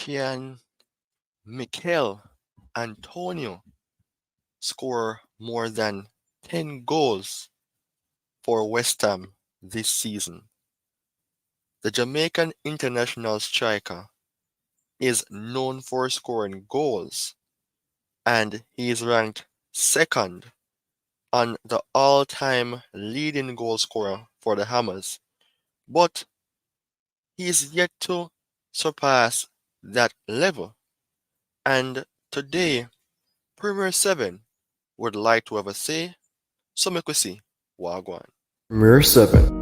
Can Michail Antonio score more than 10 goals for West Ham this season? The Jamaican international striker is known for scoring goals, and he is ranked second on the all-time leading goal scorer for the Hammers. But he is yet to surpass that level. And today, Premier 7 would like to have a say, so make we see Wagwan. Premier 7.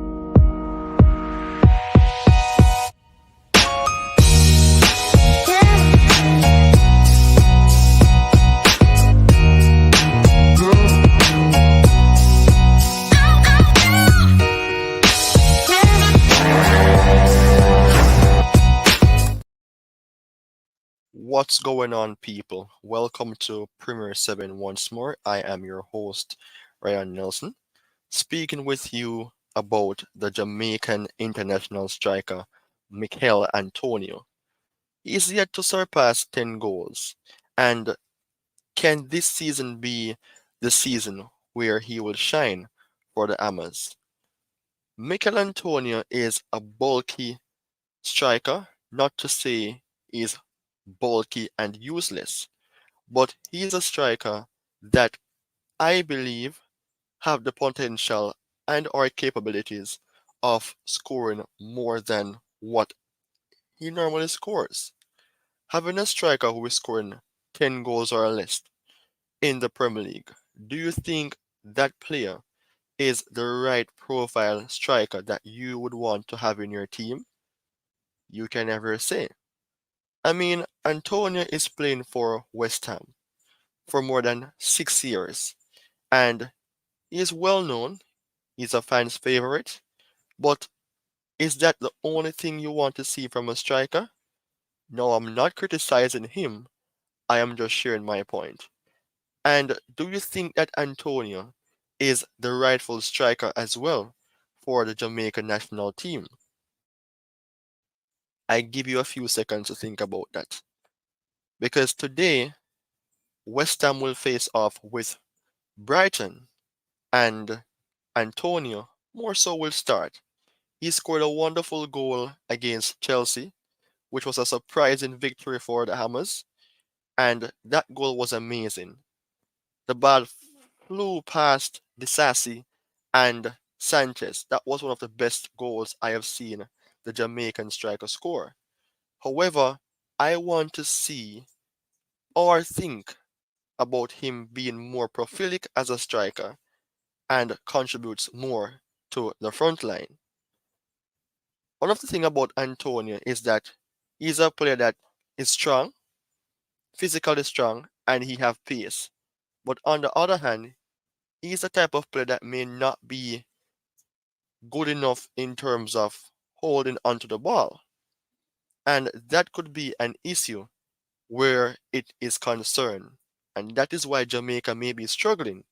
What's going on, people? Welcome to Premier 7 once more. I am your host, Ryan Nelson, speaking with you about the Jamaican international striker, Michail Antonio. He is yet to surpass 10 goals. And can this season be the season where he will shine for the Hammers? Michail Antonio is a bulky striker, not to say he's bulky and useless, but he's a striker that I believe have the potential and or capabilities of scoring more than what he normally scores. Having a striker who is scoring 10 goals or less in the Premier League, do you think that player is the right profile striker that you would want to have in your team? You can never say. I mean, Antonio is playing for West Ham for more than 6 years, and he is well known. He's a fan's favorite, but is that the only thing you want to see from a striker? No, I'm not criticizing him. I am just sharing my point. And do you think that Antonio is the rightful striker as well for the Jamaican national team? I give you a few seconds to think about that. Because today, West Ham will face off with Brighton, and Antonio more so will start. He scored a wonderful goal against Chelsea, which was a surprising victory for the Hammers, and that goal was amazing. The ball flew past Disasi and Sanchez. That was one of the best goals I have seen the Jamaican striker score. However, I want to see or think about him being more prolific as a striker and contributes more to the front line. One of the things about Antonio is that he's a player that is strong, physically strong, and he have pace. But on the other hand, he's the type of player that may not be good enough in terms of holding onto the ball. And that could be an issue where it is concerned. And that is why Jamaica may be struggling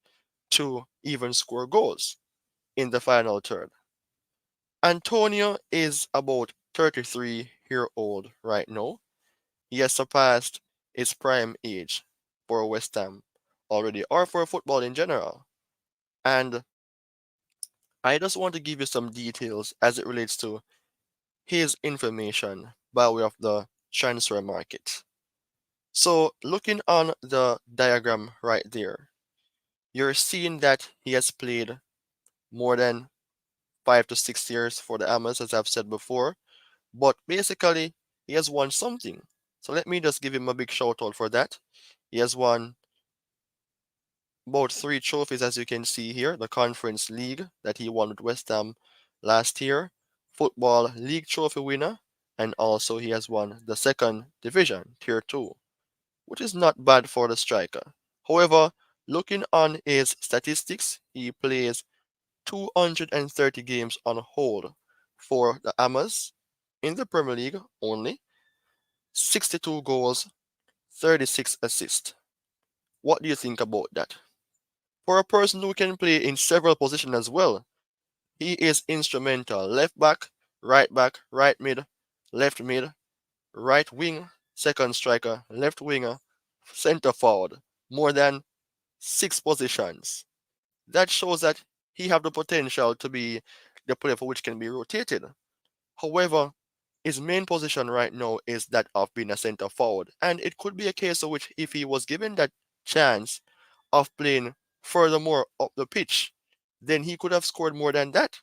to even score goals in the final third. Antonio is about 33-year-old right now. He has surpassed his prime age for West Ham already, or for football in general. And I just want to give you some details as it relates to his information by way of the transfer market. So, looking on the diagram right there, you're seeing that he has played more than 5 to 6 years for the Hammers, as I've said before. But basically, he has won something. So let me just give him a big shout out for that. He has won about 3 trophies, as you can see here. The Conference League that he won with West Ham last year, Football League trophy winner, and also he has won the second division, Tier 2, which is not bad for the striker. However, looking on his statistics, he plays 230 games on hold for the Hammers in the Premier League only, 62 goals, 36 assists. What do you think about that? For a person who can play in several positions as well, he is instrumental. Left back, right mid, left wing, second striker, left winger, center forward, more than 6 positions. That shows that he have the potential to be the player for which can be rotated. However, his main position right now is that of being a center forward, and it could be a case of which if he was given that chance of playing furthermore up the pitch, then he could have scored more than that.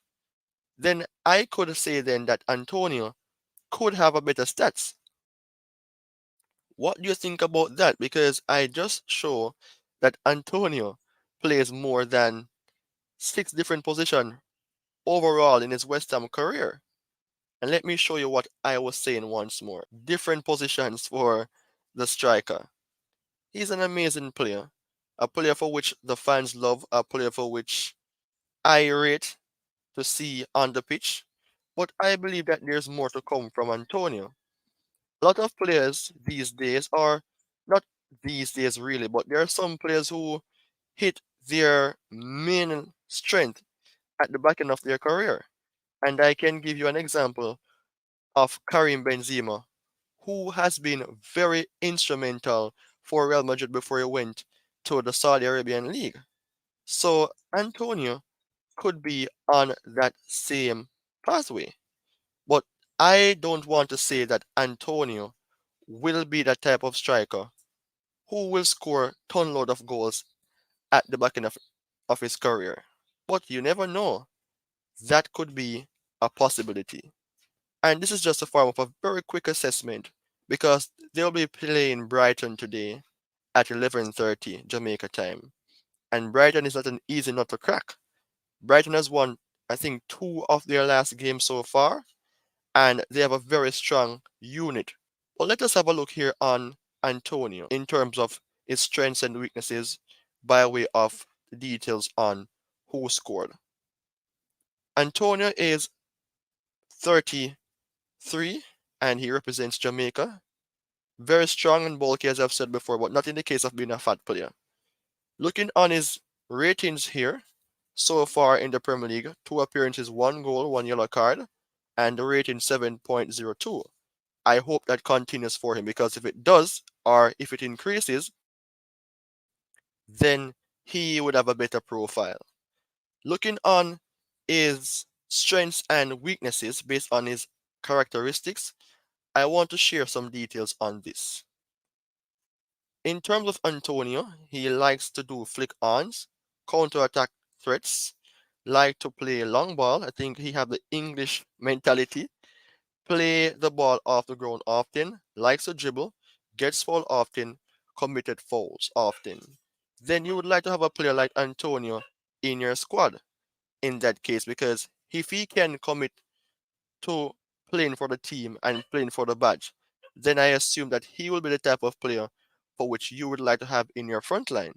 Then I could say then that Antonio could have a better stats. What do you think about that? Because I just show that Antonio plays more than 6 different positions overall in his West Ham career. And let me show you what I was saying once more. Different positions for the striker. He's an amazing player. A player for which the fans love, a player for which I rate to see on the pitch. But I believe that there's more to come from Antonio. A lot of players these days are not these days really, but there are some players who hit their main strength at the back end of their career. And I can give you an example of Karim Benzema, who has been very instrumental for Real Madrid before he went to the Saudi Arabian League. So Antonio could be on that same pathway. But I don't want to say that Antonio will be the type of striker who will score ton load of goals at the back end of his career. But you never know. That could be a possibility. And this is just a form of a very quick assessment because they'll be playing Brighton today at 11:30 Jamaica time. And Brighton is not an easy nut to crack. Brighton has won, I think, 2 of their last games so far, and they have a very strong unit. Well, let us have a look here on Antonio in terms of his strengths and weaknesses by way of the details on who scored. Antonio is 33 and he represents Jamaica. Very strong and bulky, as I've said before, but not in the case of being a fat player. Looking on his ratings here, so far in the Premier League, 2 appearances, 1 goal, 1 yellow card, and the rating 7.02. I hope that continues for him because if it does, or if it increases, then he would have a better profile. Looking on his strengths and weaknesses based on his characteristics, I want to share some details on this. In terms of Antonio, he likes to do flick ons, counter attack threats, like to play long ball. I think he have the English mentality. Play the ball off the ground often, likes to dribble, gets fouled often, committed fouls often. Then you would like to have a player like Antonio in your squad in that case because if he can commit to playing for the team and playing for the badge, then I assume that he will be the type of player for which you would like to have in your front line.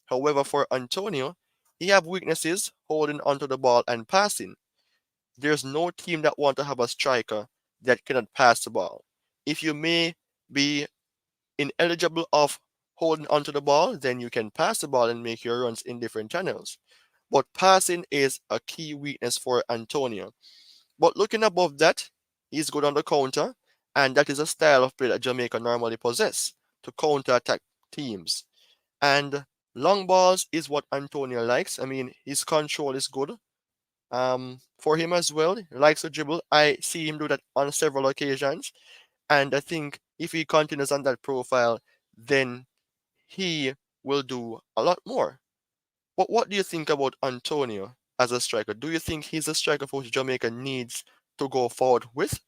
However, for Antonio, he have weaknesses holding onto the ball and passing. There's no team that want to have a striker that cannot pass the ball. If you may be ineligible of holding onto the ball, then you can pass the ball and make your runs in different channels. But passing is a key weakness for Antonio. But looking above that, he's good on the counter, and that is a style of play that Jamaica normally possess to counter attack teams. And long balls is what Antonio likes. I mean, his control is good. For him as well, he likes to dribble. I see him do that on several occasions, and I think if he continues on that profile, then he will do a lot more. But what do you think about Antonio as a striker? Do you think he's a striker for which Jamaica needs to go forward with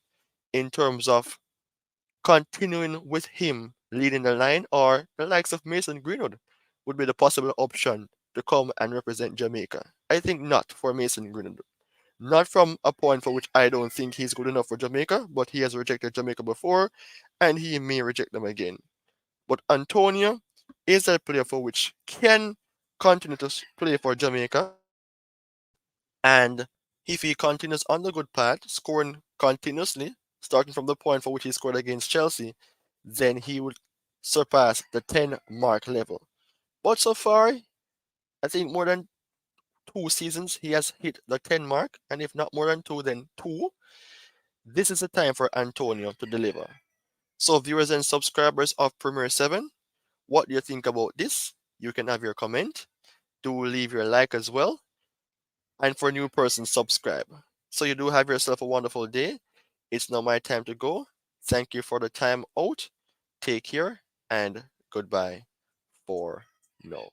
in terms of continuing with him leading the line, or the likes of Mason Greenwood would be the possible option to come and represent Jamaica? I think not for Mason Greenwood. Not from a point for which I don't think he's good enough for Jamaica, but he has rejected Jamaica before and he may reject them again. But Antonio is a player for which can continue to play for Jamaica, and if he continues on the good path, scoring continuously, starting from the point for which he scored against Chelsea, then he would surpass the 10 mark level. But so far, I think more than 2 seasons he has hit the 10 mark, and if not more than two, then two. This is the time for Antonio to deliver. So, viewers and subscribers of Premiere 7, what do you think about this? You can have your comment. Do leave your like as well. And for new persons, subscribe. So, you do have yourself a wonderful day. It's now my time to go. Thank you for the time out. Take care and goodbye for now.